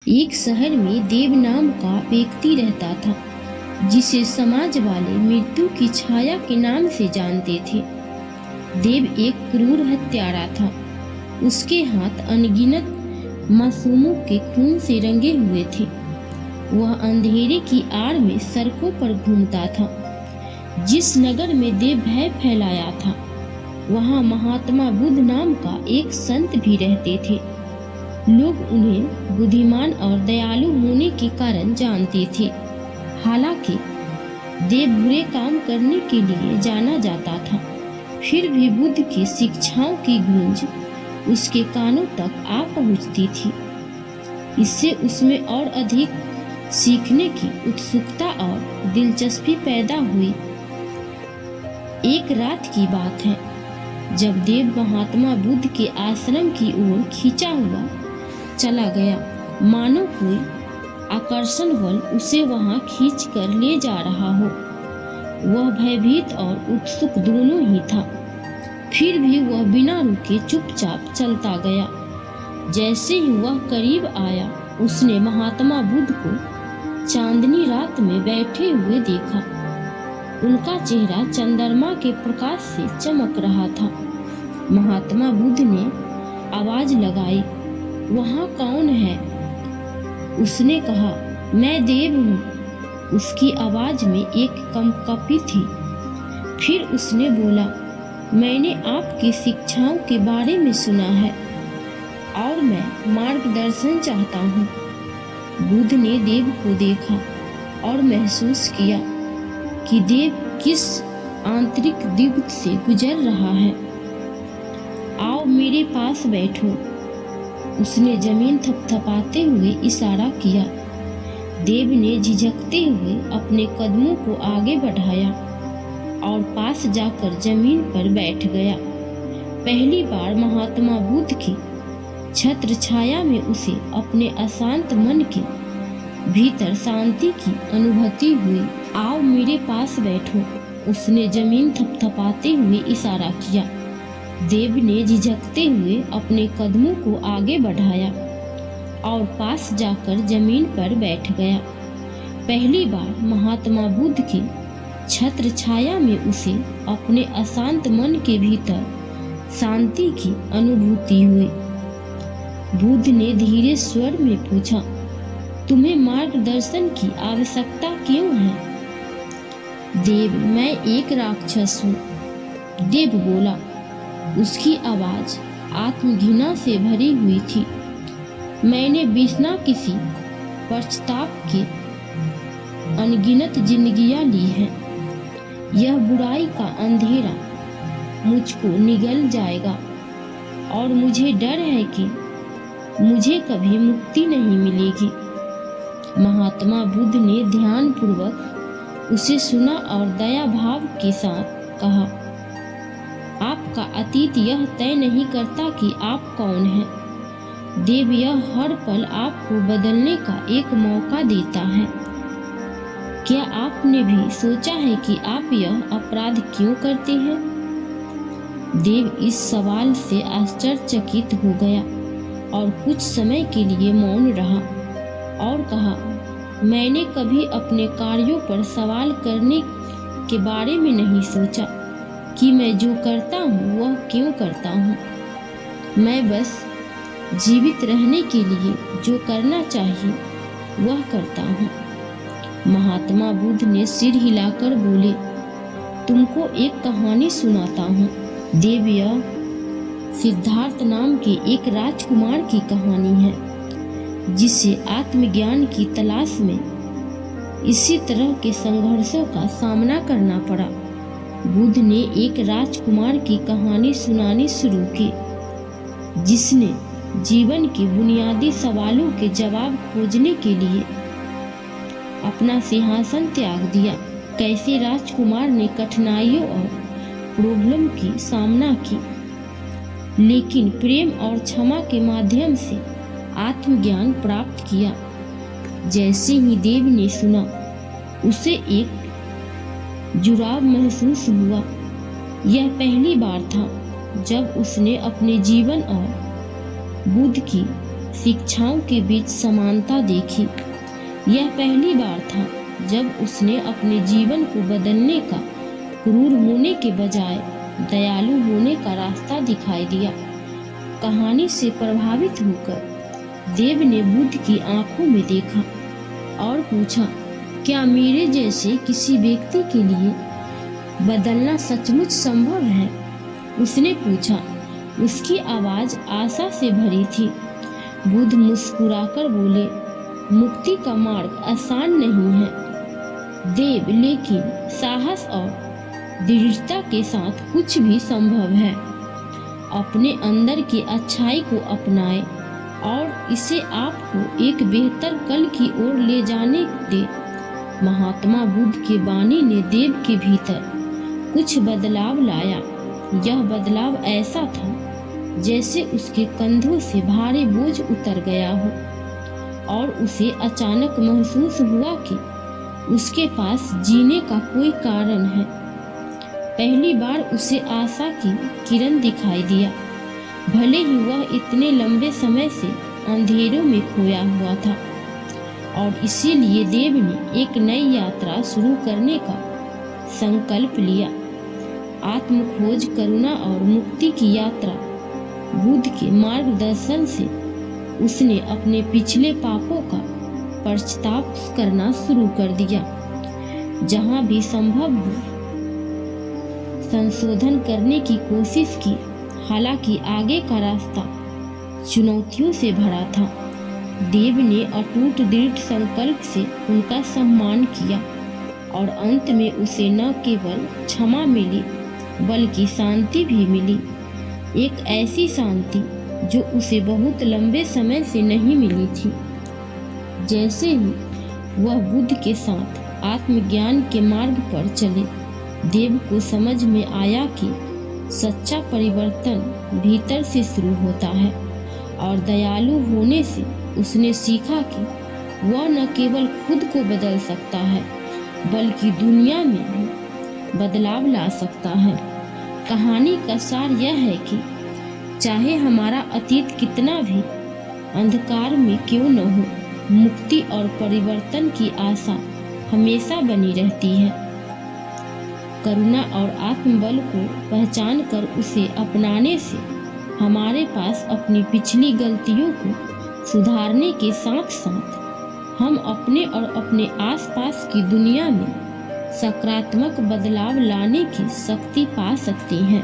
एक शहर में देव नाम का व्यक्ति रहता था, जिसे समाज वाले मृत्यु की छाया के नाम से जानते थे। देव एक क्रूर हत्यारा था। उसके हाथ अनगिनत मासूमों के खून से रंगे हुए थे। वह अंधेरे की आड़ में सड़कों पर घूमता था। जिस नगर में देव भय फैलाया था, वहाँ महात्मा बुद्ध नाम का एक संत भी रहते थे। लोग उन्हें बुद्धिमान और दयालु होने के कारण जानते थे। हालांकि देव बुरे काम करने के लिए जाना जाता था, फिर भी बुद्ध की शिक्षाओं की गूंज उसके कानों तक आ पहुंचती थी। इससे उसमें और अधिक सीखने की उत्सुकता और दिलचस्पी पैदा हुई। एक रात की बात है, जब देव महात्मा बुद्ध के आश्रम की ओर खींचा हुआ चला गया, मानो कोई आकर्षण बल उसे वहां खींच कर ले जा रहा हो। वह भयभीत और उत्सुक दोनों ही था। फिर भी वह बिना रुके चुपचाप चलता गया। जैसे ही वह करीब आया, उसने महात्मा बुद्ध को चांदनी रात में बैठे हुए देखा। उनका चेहरा चंद्रमा के प्रकाश से चमक रहा था। महात्मा बुद्ध ने आवाज लगाई, वहाँ कौन है? उसने कहा, मैं देव हूँ। उसकी आवाज में एक कंपकपी थी। फिर उसने बोला, मैंने आपकी शिक्षाओं के बारे में सुना है और मैं मार्गदर्शन चाहता हूँ। बुद्ध ने देव को देखा और महसूस किया कि देव किस आंतरिक युद्ध से गुजर रहा है। आओ मेरे पास बैठो। उसने जमीन थपथपाते हुए इशारा किया। देव ने झिझकते हुए अपने कदमों को आगे बढ़ाया और पास जाकर जमीन पर बैठ गया। पहली बार महात्मा बुद्ध की छत्र छाया में उसे अपने अशांत मन के भीतर शांति की अनुभूति हुई। आओ मेरे पास बैठो। उसने जमीन थपथपाते हुए इशारा किया। देव ने झिझकते हुए अपने कदमों को आगे बढ़ाया और पास जाकर जमीन पर बैठ गया। पहली बार महात्मा बुद्ध की छत्र छाया में उसे अपने अशांत मन के भीतर शांति की अनुभूति हुई। बुद्ध ने धीरे स्वर में पूछा, तुम्हें मार्गदर्शन की आवश्यकता क्यों है? देव, मैं एक राक्षस हूँ। देव बोला। उसकी आवाज आत्मघृणा से भरी हुई थी। मैंने बिना किसी पश्चाताप के अनगिनत जिंदगियां ली हैं। यह बुराई का अंधेरा मुझको निगल जाएगा और मुझे डर है कि मुझे कभी मुक्ति नहीं मिलेगी। महात्मा बुद्ध ने ध्यानपूर्वक उसे सुना और दया भाव के साथ कहा, आपका अतीत यह तय नहीं करता कि आप कौन हैं। देव, यह हर पल आपको बदलने का एक मौका देता है। क्या आपने भी सोचा है कि आप यह अपराध क्यों करते हैं? देव इस सवाल से आश्चर्यचकित हो गया और कुछ समय के लिए मौन रहा और कहा, मैंने कभी अपने कार्यों पर सवाल करने के बारे में नहीं सोचा कि मैं जो करता हूँ वह क्यों करता हूँ। मैं बस जीवित रहने के लिए जो करना चाहिए वह करता हूँ। महात्मा बुद्ध ने सिर हिलाकर बोले, तुमको एक कहानी सुनाता हूँ। देव, यह सिद्धार्थ नाम के एक राजकुमार की कहानी है, जिसे आत्मज्ञान की तलाश में इसी तरह के संघर्षों का सामना करना पड़ा। बुद्ध ने एक राजकुमार की कहानी सुनानी शुरू की, जिसने जीवन के बुनियादी सवालों के जवाब खोजने के लिए अपना सिंहासन त्याग दिया। कैसे राजकुमार ने कठिनाइयों और प्रॉब्लम की सामना की, लेकिन प्रेम और क्षमा के माध्यम से आत्मज्ञान प्राप्त किया। जैसे ही देव ने सुना, उसे एक जुड़ाव महसूस हुआ। यह पहली बार था जब उसने अपने जीवन और बुद्ध की शिक्षाओं के बीच समानता देखी। यह पहली बार था जब उसने अपने जीवन को बदलने का, क्रूर होने के बजाय दयालु होने का रास्ता दिखाई दिया। कहानी से प्रभावित होकर देव ने बुद्ध की आंखों में देखा और पूछा, क्या मेरे जैसे किसी व्यक्ति के लिए बदलना सचमुच संभव है? उसने पूछा। उसकी आवाज आशा से भरी थी। बुद्ध मुस्कुराकर बोले, मुक्ति का मार्ग आसान नहीं है देव, लेकिन साहस और दृढ़ता के साथ कुछ भी संभव है। अपने अंदर की अच्छाई को अपनाएं और इसे आपको एक बेहतर कल की ओर ले जाने दे। महात्मा बुद्ध की वाणी ने देव के भीतर कुछ बदलाव लाया। यह बदलाव ऐसा था जैसे उसके कंधों से भारी बोझ उतर गया हो और उसे अचानक महसूस हुआ कि उसके पास जीने का कोई कारण है। पहली बार उसे आशा की किरण दिखाई दिया, भले ही वह इतने लंबे समय से अंधेरों में खोया हुआ था। और इसीलिए देव ने एक नई यात्रा शुरू करने का संकल्प लिया। आत्मखोज, करुणा और मुक्ति की यात्रा। बुद्ध के मार्गदर्शन से उसने अपने पिछले पापों का पश्चाताप करना शुरू कर दिया। जहां भी संभव हो संशोधन करने की कोशिश की। हालांकि आगे का रास्ता चुनौतियों से भरा था। देव ने अटूट दृढ़ संकल्प से उनका सम्मान किया और अंत में उसे न केवल क्षमा मिली बल्कि शांति भी मिली। एक ऐसी शांति जो उसे बहुत लंबे समय से नहीं मिली थी। जैसे ही वह बुद्ध के साथ आत्मज्ञान के मार्ग पर चले, देव को समझ में आया कि सच्चा परिवर्तन भीतर से शुरू होता है। और दयालु होने से उसने सीखा कि वह न केवल खुद को बदल सकता है बल्कि दुनिया में भी बदलाव ला सकता है। कहानी का सार यह है कि चाहे हमारा अतीत कितना भी अंधकार में क्यों न हो, मुक्ति और परिवर्तन की आशा हमेशा बनी रहती है। करुणा और आत्मबल को पहचान कर उसे अपनाने से हमारे पास अपनी पिछली गलतियों को सुधारने के साथ साथ हम अपने और अपने आसपास की दुनिया में सकारात्मक बदलाव लाने की शक्ति पा सकते हैं।